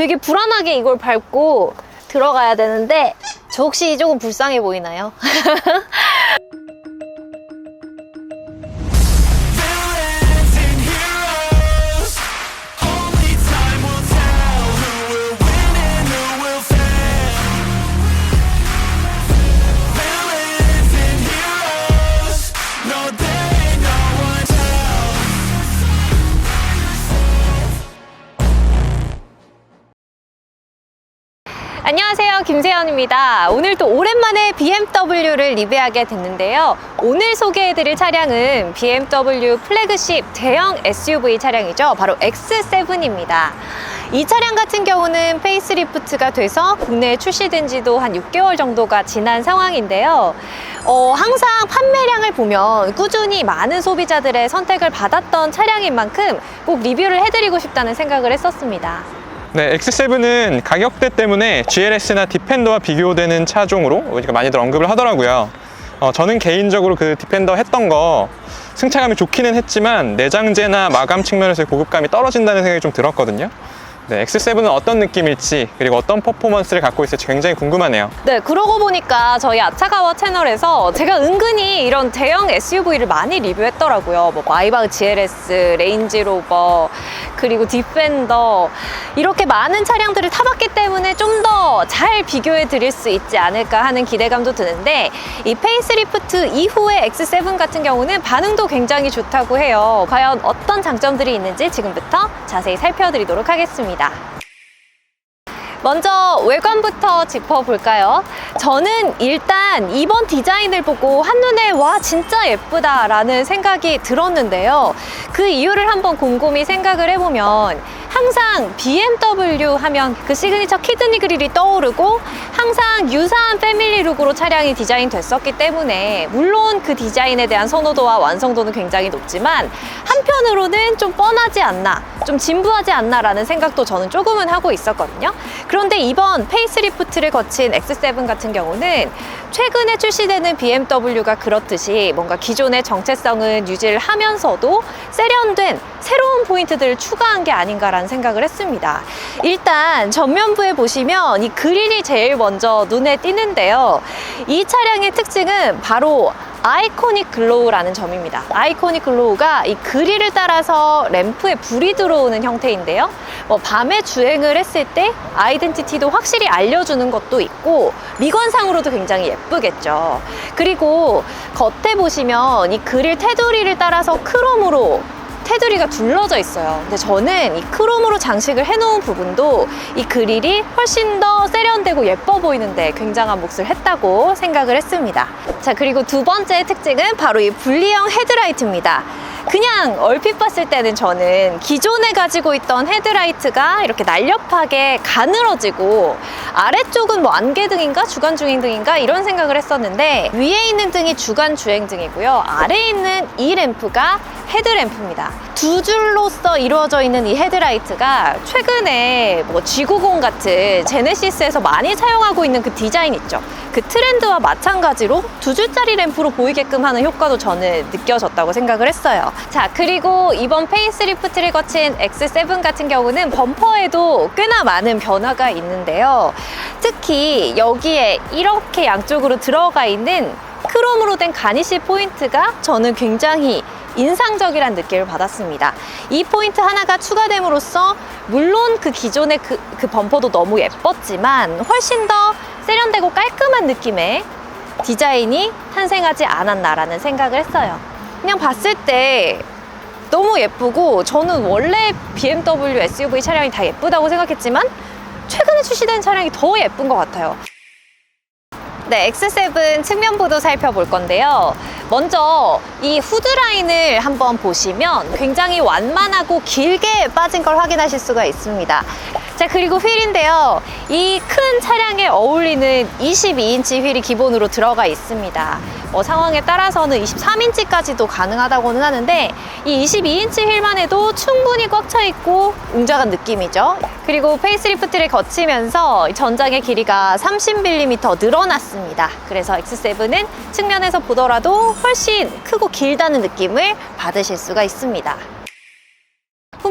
되게 불안하게 이걸 밟고 들어가야 되는데 저 혹시 조금 불쌍해 보이나요? 안녕하세요, 김세연입니다. 오늘 또 오랜만에 BMW를 리뷰하게 됐는데요. 오늘 소개해드릴 차량은 BMW 플래그십 대형 SUV 차량이죠. 바로 X7입니다. 이 차량 같은 경우는 페이스리프트가 돼서 국내에 출시된 지도 한 6개월 정도가 지난 상황인데요. 항상 판매량을 보면 꾸준히 많은 소비자들의 선택을 받았던 차량인 만큼 꼭 리뷰를 해드리고 싶다는 생각을 했었습니다. 네, X7은 가격대 때문에 GLS나 디펜더와 비교되는 차종으로 많이들 언급을 하더라고요. 저는 개인적으로 그 디펜더 했던 거 승차감이 좋기는 했지만 내장재나 마감 측면에서의 고급감이 떨어진다는 생각이 좀 들었거든요. 네, X7은 어떤 느낌일지 그리고 어떤 퍼포먼스를 갖고 있을지 굉장히 궁금하네요. 네, 그러고 보니까 저희 아차가와 채널에서 제가 은근히 이런 대형 SUV를 많이 리뷰했더라고요. 뭐 마이바흐 GLS, 레인지로버, 그리고 디펜더 이렇게 많은 차량들을 타봤기 때문에 좀 더 잘 비교해 드릴 수 있지 않을까 하는 기대감도 드는데 이 페이스리프트 이후의 X7 같은 경우는 반응도 굉장히 좋다고 해요. 과연 어떤 장점들이 있는지 지금부터 자세히 살펴드리도록 하겠습니다. 먼저 외관부터 짚어볼까요? 저는 일단 이번 디자인을 보고 한눈에 와 진짜 예쁘다 라는 생각이 들었는데요. 그 이유를 한번 곰곰이 생각을 해보면 항상 BMW 하면 그 시그니처 키드니 그릴이 떠오르고 항상 유사한 패밀리 룩으로 차량이 디자인 됐었기 때문에 물론 그 디자인에 대한 선호도와 완성도는 굉장히 높지만 한편으로는 좀 뻔하지 않나, 좀 진부하지 않나 라는 생각도 저는 조금은 하고 있었거든요. 그런데 이번 페이스리프트를 거친 X7 같은 경우는 최근에 출시되는 BMW가 그렇듯이 뭔가 기존의 정체성은 유지를 하면서도 세련된 새로운 포인트들을 추가한 게 아닌가라는 생각을 했습니다. 일단 전면부에 보시면 이 그릴이 제일 먼저 눈에 띄는데요. 이 차량의 특징은 바로 아이코닉 글로우라는 점입니다. 아이코닉 글로우가 이 그릴을 따라서 램프에 불이 들어오는 형태인데요. 밤에 주행을 했을 때 아이덴티티도 확실히 알려주는 것도 있고 미관상으로도 굉장히 예쁘겠죠. 그리고 겉에 보시면 이 그릴 테두리를 따라서 크롬으로 테두리가 둘러져 있어요. 근데 저는 이 크롬으로 장식을 해놓은 부분도 이 그릴이 훨씬 더 세련되고 예뻐 보이는데 굉장한 몫을 했다고 생각을 했습니다. 자, 그리고 두 번째 특징은 바로 이 분리형 헤드라이트입니다. 그냥 얼핏 봤을 때는 저는 기존에 가지고 있던 헤드라이트가 이렇게 날렵하게 가늘어지고 아래쪽은 뭐 안개등인가 주간주행등인가 이런 생각을 했었는데 위에 있는 등이 주간주행등이고요. 아래에 있는 이 램프가 헤드램프입니다. 두 줄로서 이루어져 있는 이 헤드라이트가 최근에 뭐 G90 같은 제네시스에서 많이 사용하고 있는 그 디자인 있죠. 그 트렌드와 마찬가지로 두 줄짜리 램프로 보이게끔 하는 효과도 저는 느껴졌다고 생각을 했어요. 자, 그리고 이번 페이스리프트를 거친 X7 같은 경우는 범퍼에도 꽤나 많은 변화가 있는데요. 특히 여기에 이렇게 양쪽으로 들어가 있는 크롬으로 된 가니쉬 포인트가 저는 굉장히 인상적이란 느낌을 받았습니다. 이 포인트 하나가 추가됨으로써 물론 그 기존의 그 범퍼도 너무 예뻤지만 훨씬 더 세련되고 깔끔한 느낌의 디자인이 탄생하지 않았나라는 생각을 했어요. 그냥 봤을 때 너무 예쁘고 저는 원래 BMW SUV 차량이 다 예쁘다고 생각했지만 최근에 출시된 차량이 더 예쁜 것 같아요. 네, X7 측면부도 살펴볼 건데요. 먼저 이 후드라인을 한번 보시면 굉장히 완만하고 길게 빠진 걸 확인하실 수가 있습니다. 자, 그리고 휠인데요. 이 큰 차량에 어울리는 22인치 휠이 기본으로 들어가 있습니다. 상황에 따라서는 23인치까지도 가능하다고는 하는데 이 22인치 휠만 해도 충분히 꽉 차 있고 웅장한 느낌이죠. 그리고 페이스리프트를 거치면서 전장의 길이가 30mm 늘어났습니다. 그래서 X7은 측면에서 보더라도 훨씬 크고 길다는 느낌을 받으실 수가 있습니다.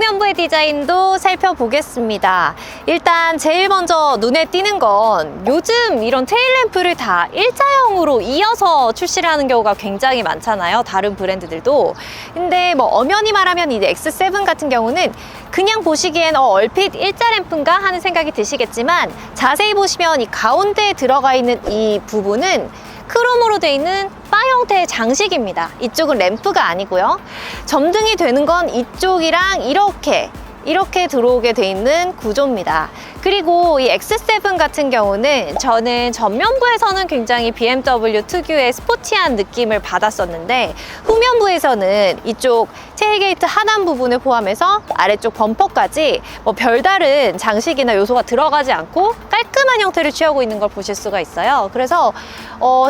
후면부의 디자인도 살펴보겠습니다. 일단 제일 먼저 눈에 띄는 건 요즘 이런 테일램프를 다 일자형으로 이어서 출시를 하는 경우가 굉장히 많잖아요. 다른 브랜드들도. 근데 뭐 엄연히 말하면 이제 X7 같은 경우는 그냥 보시기엔 얼핏 일자 램프인가 하는 생각이 드시겠지만 자세히 보시면 이 가운데에 들어가 있는 이 부분은 크롬으로 되어 있는 바 형태의 장식입니다. 이쪽은 램프가 아니고요. 점등이 되는 건 이쪽이랑 이렇게 들어오게 돼 있는 구조입니다. 그리고 이 X7 같은 경우는 저는 전면부에서는 굉장히 BMW 특유의 스포티한 느낌을 받았었는데 후면부에서는 이쪽 테일게이트 하단 부분을 포함해서 아래쪽 범퍼까지 뭐 별다른 장식이나 요소가 들어가지 않고 깔끔한 형태를 취하고 있는 걸 보실 수가 있어요. 그래서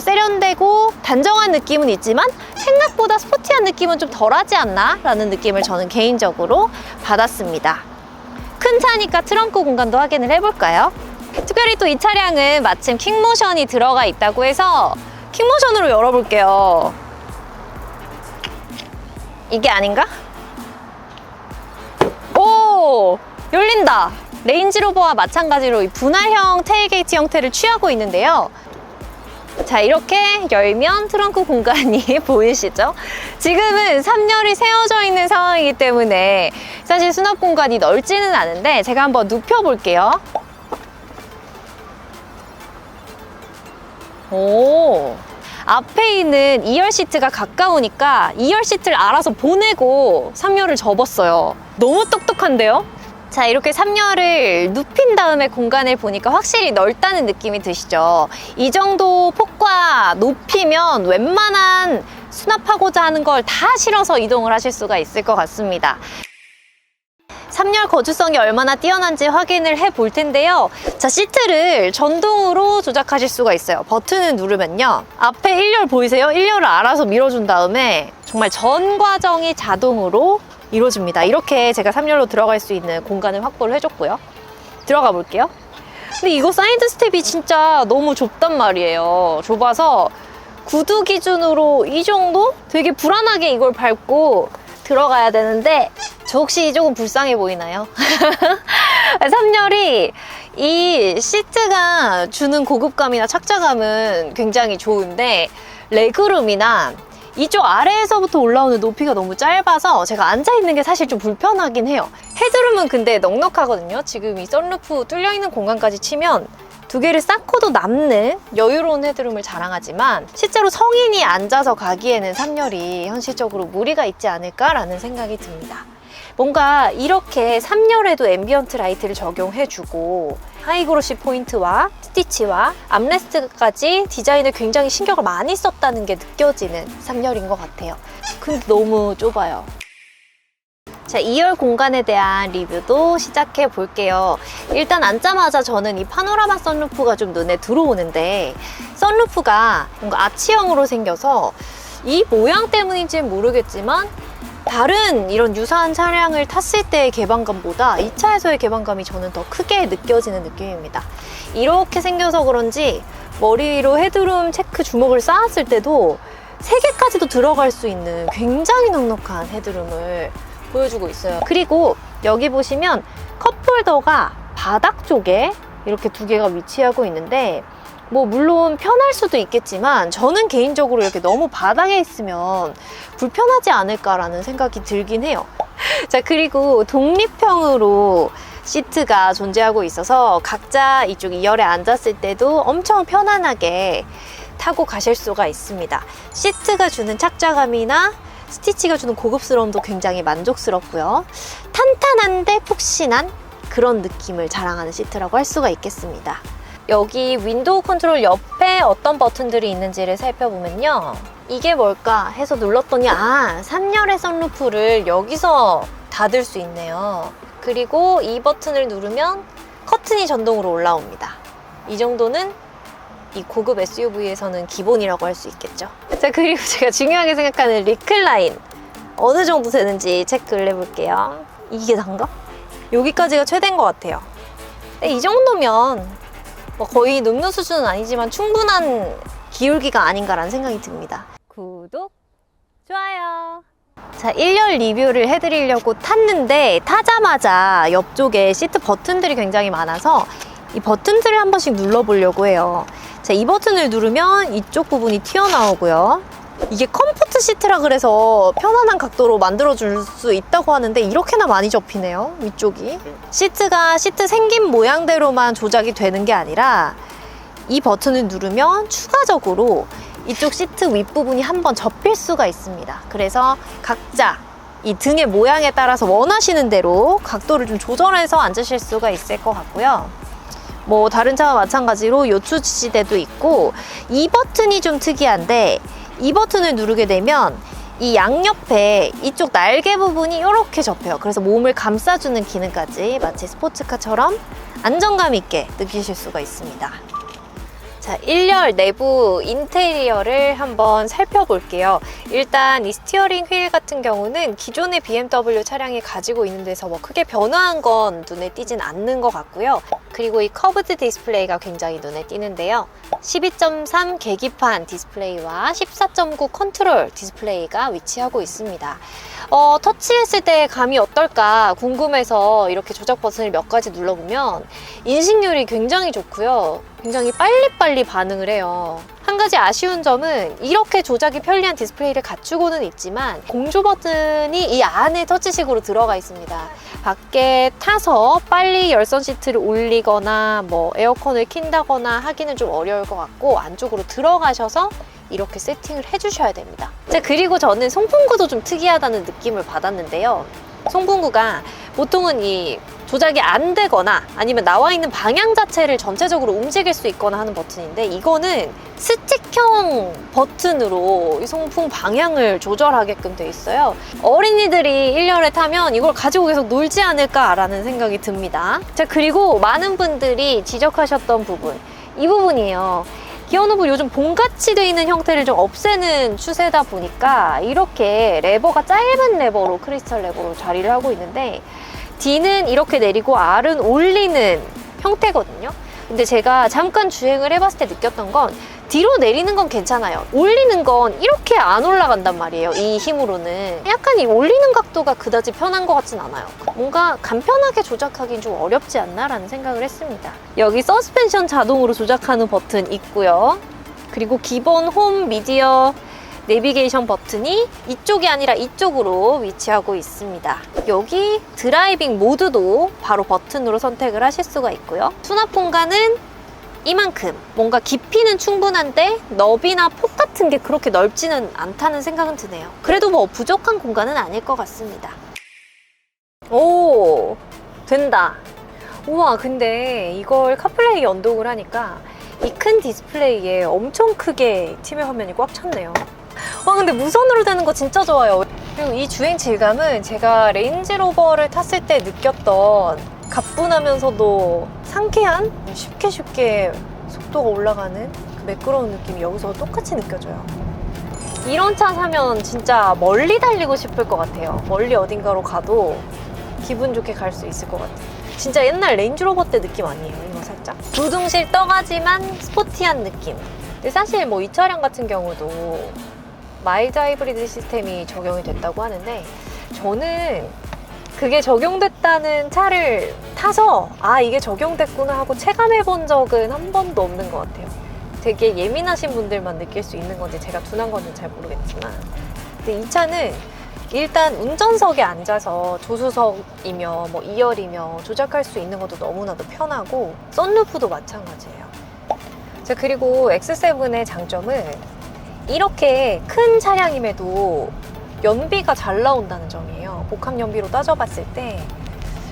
세련되고 단정한 느낌은 있지만 생각보다 스포티한 느낌은 좀 덜하지 않나? 라는 느낌을 저는 개인적으로 받았습니다. 큰 차니까 트렁크 공간도 확인을 해볼까요? 특별히 또 이 차량은 마침 킥모션이 들어가 있다고 해서 킥모션으로 열어볼게요. 이게 아닌가? 오! 열린다! 레인지로버와 마찬가지로 이 분할형 테일게이트 형태를 취하고 있는데요. 자, 이렇게 열면 트렁크 공간이 보이시죠? 지금은 3열이 세워져 있는 상황이기 때문에 사실 수납 공간이 넓지는 않은데 제가 한번 눕혀볼게요. 오, 앞에 있는 2열 시트가 가까우니까 2열 시트를 알아서 보내고 3열을 접었어요. 너무 똑똑한데요? 자, 이렇게 3열을 눕힌 다음에 공간을 보니까 확실히 넓다는 느낌이 드시죠? 이 정도 폭과 높이면 웬만한 수납하고자 하는 걸 다 실어서 이동을 하실 수가 있을 것 같습니다. 3열 거주성이 얼마나 뛰어난지 확인을 해 볼 텐데요. 자, 시트를 전동으로 조작하실 수가 있어요. 버튼을 누르면요. 앞에 1열 보이세요? 1열을 알아서 밀어준 다음에 정말 전 과정이 자동으로 이루어집니다. 이렇게 제가 3열로 들어갈 수 있는 공간을 확보를 해줬고요. 들어가 볼게요. 근데 이거 사이드 스텝이 진짜 너무 좁단 말이에요. 좁아서 구두 기준으로 이 정도? 되게 불안하게 이걸 밟고 들어가야 되는데 저 혹시 조금 불쌍해 보이나요? 3열이 이 시트가 주는 고급감이나 착자감은 굉장히 좋은데 레그룸이나 이쪽 아래에서부터 올라오는 높이가 너무 짧아서 제가 앉아있는 게 사실 좀 불편하긴 해요. 헤드룸은 근데 넉넉하거든요. 지금 이 썬루프 뚫려있는 공간까지 치면 두 개를 쌓고도 남는 여유로운 헤드룸을 자랑하지만 실제로 성인이 앉아서 가기에는 3열이 현실적으로 무리가 있지 않을까라는 생각이 듭니다. 뭔가 이렇게 3열에도 앰비언트 라이트를 적용해주고 하이그로시 포인트와 스티치와 암레스트까지 디자인을 굉장히 신경을 많이 썼다는 게 느껴지는 3열인 것 같아요. 근데 너무 좁아요. 자, 2열 공간에 대한 리뷰도 시작해 볼게요. 일단 앉자마자 저는 이 파노라마 썬루프가 좀 눈에 들어오는데 썬루프가 뭔가 아치형으로 생겨서 이 모양 때문인지는 모르겠지만 다른 이런 유사한 차량을 탔을 때의 개방감보다 이 차에서의 개방감이 저는 더 크게 느껴지는 느낌입니다. 이렇게 생겨서 그런지 머리 위로 헤드룸 체크 주먹을 쌓았을 때도 3개까지도 들어갈 수 있는 굉장히 넉넉한 헤드룸을 보여주고 있어요. 그리고 여기 보시면 컵홀더가 바닥 쪽에 이렇게 2개가 위치하고 있는데 뭐 물론 편할 수도 있겠지만 저는 개인적으로 이렇게 너무 바닥에 있으면 불편하지 않을까라는 생각이 들긴 해요. 자, 그리고 독립형으로 시트가 존재하고 있어서 각자 이쪽 2열에 앉았을 때도 엄청 편안하게 타고 가실 수가 있습니다. 시트가 주는 착자감이나 스티치가 주는 고급스러움도 굉장히 만족스럽고요. 탄탄한데 푹신한 그런 느낌을 자랑하는 시트라고 할 수가 있겠습니다. 여기 윈도우 컨트롤 옆에 어떤 버튼들이 있는지를 살펴보면요. 이게 뭘까 해서 눌렀더니 3열의 선루프를 여기서 닫을 수 있네요. 그리고 이 버튼을 누르면 커튼이 전동으로 올라옵니다. 이 정도는 이 고급 SUV에서는 기본이라고 할 수 있겠죠. 자, 그리고 제가 중요하게 생각하는 리클라인 어느 정도 되는지 체크를 해볼게요. 이게 단가? 여기까지가 최대인 것 같아요. 근데 이 정도면 뭐 거의 눕는 수준은 아니지만 충분한 기울기가 아닌가라는 생각이 듭니다. 구독, 좋아요. 자, 1열 리뷰를 해드리려고 탔는데 타자마자 옆쪽에 시트 버튼들이 굉장히 많아서 이 버튼들을 한 번씩 눌러보려고 해요. 자, 이 버튼을 누르면 이쪽 부분이 튀어나오고요. 이게 컴포트 시트라 그래서 편안한 각도로 만들어줄 수 있다고 하는데 이렇게나 많이 접히네요, 위쪽이. 시트가 시트 생긴 모양대로만 조작이 되는 게 아니라 이 버튼을 누르면 추가적으로 이쪽 시트 윗부분이 한번 접힐 수가 있습니다. 그래서 각자 이 등의 모양에 따라서 원하시는 대로 각도를 좀 조절해서 앉으실 수가 있을 것 같고요. 뭐 다른 차와 마찬가지로 요추 지지대도 있고, 이 버튼이 좀 특이한데 이 버튼을 누르게 되면 이 양옆에 이쪽 날개 부분이 이렇게 접혀요. 그래서 몸을 감싸주는 기능까지 마치 스포츠카처럼 안정감 있게 느끼실 수가 있습니다. 자, 1열 내부 인테리어를 한번 살펴볼게요. 일단 이 스티어링 휠 같은 경우는 기존의 BMW 차량이 가지고 있는 데서 뭐 크게 변화한 건 눈에 띄진 않는 것 같고요. 그리고 이 커브드 디스플레이가 굉장히 눈에 띄는데요. 12.3 계기판 디스플레이와 14.9 컨트롤 디스플레이가 위치하고 있습니다. 터치했을 때 감이 어떨까 궁금해서 이렇게 조작 버튼을 몇 가지 눌러보면 인식률이 굉장히 좋고요. 굉장히 빨리빨리 반응을 해요. 한 가지 아쉬운 점은 이렇게 조작이 편리한 디스플레이를 갖추고는 있지만 공조 버튼이 이 안에 터치식으로 들어가 있습니다. 밖에 타서 빨리 열선 시트를 올리거나 뭐 에어컨을 킨다거나 하기는 좀 어려울 것 같고, 안쪽으로 들어가셔서 이렇게 세팅을 해주셔야 됩니다. 자, 그리고 저는 송풍구도 좀 특이하다는 느낌을 받았는데요. 송풍구가 보통은 이 조작이 안 되거나 아니면 나와 있는 방향 자체를 전체적으로 움직일 수 있거나 하는 버튼인데, 이거는 스틱형 버튼으로 이 송풍 방향을 조절하게끔 돼 있어요. 어린이들이 1열에 타면 이걸 가지고 계속 놀지 않을까라는 생각이 듭니다. 자, 그리고 많은 분들이 지적하셨던 부분, 이 부분이에요. 기어노브 요즘 봄같이 돼 있는 형태를 좀 없애는 추세다 보니까 이렇게 레버가 짧은 레버로, 크리스탈 레버로 자리를 하고 있는데, D는 이렇게 내리고 R은 올리는 형태거든요. 근데 제가 잠깐 주행을 해봤을 때 느꼈던 건 뒤로 내리는 건 괜찮아요. 올리는 건 이렇게 안 올라간단 말이에요. 이 힘으로는. 약간 이 올리는 각도가 그다지 편한 것 같진 않아요. 뭔가 간편하게 조작하기는 좀 어렵지 않나라는 생각을 했습니다. 여기 서스펜션 자동으로 조작하는 버튼 있고요. 그리고 기본 홈, 미디어, 내비게이션 버튼이 이쪽이 아니라 이쪽으로 위치하고 있습니다. 여기 드라이빙 모드도 바로 버튼으로 선택을 하실 수가 있고요. 수납 공간은 이만큼. 뭔가 깊이는 충분한데 너비나 폭 같은 게 그렇게 넓지는 않다는 생각은 드네요. 그래도 뭐 부족한 공간은 아닐 것 같습니다. 오, 된다. 우와, 근데 이걸 카플레이 연동을 하니까 이 큰 디스플레이에 엄청 크게 TV 화면이 꽉 찼네요. 와, 근데 무선으로 되는 거 진짜 좋아요. 그리고 이 주행 질감은 제가 레인지로버를 탔을 때 느꼈던 가뿐하면서도 상쾌한, 쉽게 속도가 올라가는 그 매끄러운 느낌이 여기서 똑같이 느껴져요. 이런 차 사면 진짜 멀리 달리고 싶을 것 같아요. 멀리 어딘가로 가도 기분 좋게 갈 수 있을 것 같아요. 진짜 옛날 레인지로버 때 느낌 아니에요, 이거 살짝? 두둥실 떠가지만 스포티한 느낌. 근데 사실 뭐 이 차량 같은 경우도 마일드 하이브리드 시스템이 적용이 됐다고 하는데, 저는 그게 적용됐다는 차를 타서 아, 이게 적용됐구나 하고 체감해 본 적은 한 번도 없는 것 같아요. 되게 예민하신 분들만 느낄 수 있는 건지 제가 둔한 건지 잘 모르겠지만, 근데 이 차는 일단 운전석에 앉아서 조수석이며 뭐 2열이며 조작할 수 있는 것도 너무나도 편하고, 썬루프도 마찬가지예요. 자, 그리고 X7의 장점은 이렇게 큰 차량임에도 연비가 잘 나온다는 점이에요. 복합 연비로 따져봤을 때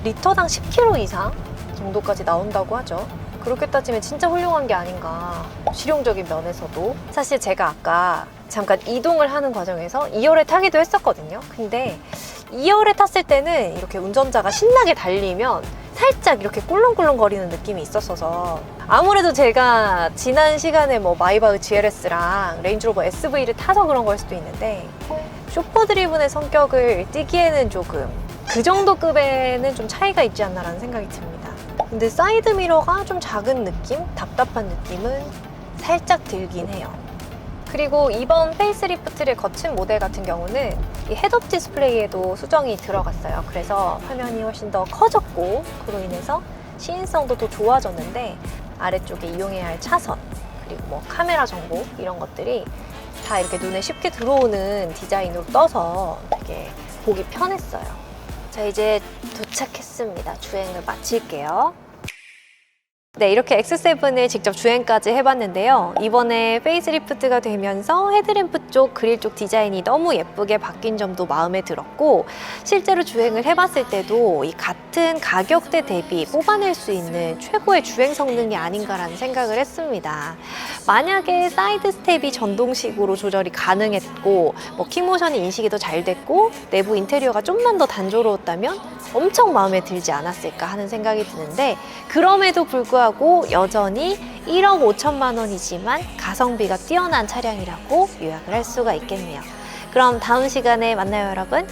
리터당 10km 이상 정도까지 나온다고 하죠. 그렇게 따지면 진짜 훌륭한 게 아닌가, 실용적인 면에서도. 사실 제가 아까 잠깐 이동을 하는 과정에서 2열에 타기도 했었거든요. 근데 2열에 탔을 때는 이렇게 운전자가 신나게 달리면 살짝 이렇게 꿀렁꿀렁 거리는 느낌이 있었어서, 아무래도 제가 지난 시간에 뭐 마이바흐 GLS랑 레인지로버 SV를 타서 그런 걸 수도 있는데, 쇼퍼 드리븐의 성격을 띠기에는 조금 그 정도 급에는 좀 차이가 있지 않나라는 생각이 듭니다. 근데 사이드 미러가 좀 작은 느낌? 답답한 느낌은 살짝 들긴 해요. 그리고 이번 페이스리프트를 거친 모델 같은 경우는 이 헤드업 디스플레이에도 수정이 들어갔어요. 그래서 화면이 훨씬 더 커졌고 그로 인해서 시인성도 더 좋아졌는데 아래쪽에 이용해야 할 차선 그리고 뭐 카메라 정보 이런 것들이 다 이렇게 눈에 쉽게 들어오는 디자인으로 떠서 되게 보기 편했어요. 자, 이제 도착했습니다. 주행을 마칠게요. 네, 이렇게 X7을 직접 주행까지 해봤는데요. 이번에 페이스리프트가 되면서 헤드램프 쪽, 그릴 쪽 디자인이 너무 예쁘게 바뀐 점도 마음에 들었고 실제로 주행을 해봤을 때도 이 같은 가격대 대비 뽑아낼 수 있는 최고의 주행 성능이 아닌가라는 생각을 했습니다. 만약에 사이드 스텝이 전동식으로 조절이 가능했고 뭐 키모션이 인식이 더 잘 됐고 내부 인테리어가 좀만 더 단조로웠다면 엄청 마음에 들지 않았을까 하는 생각이 드는데 그럼에도 불구하고 여전히 1억 5천만 원이지만 가성비가 뛰어난 차량이라고 요약을 할 수가 있겠네요. 그럼 다음 시간에 만나요, 여러분.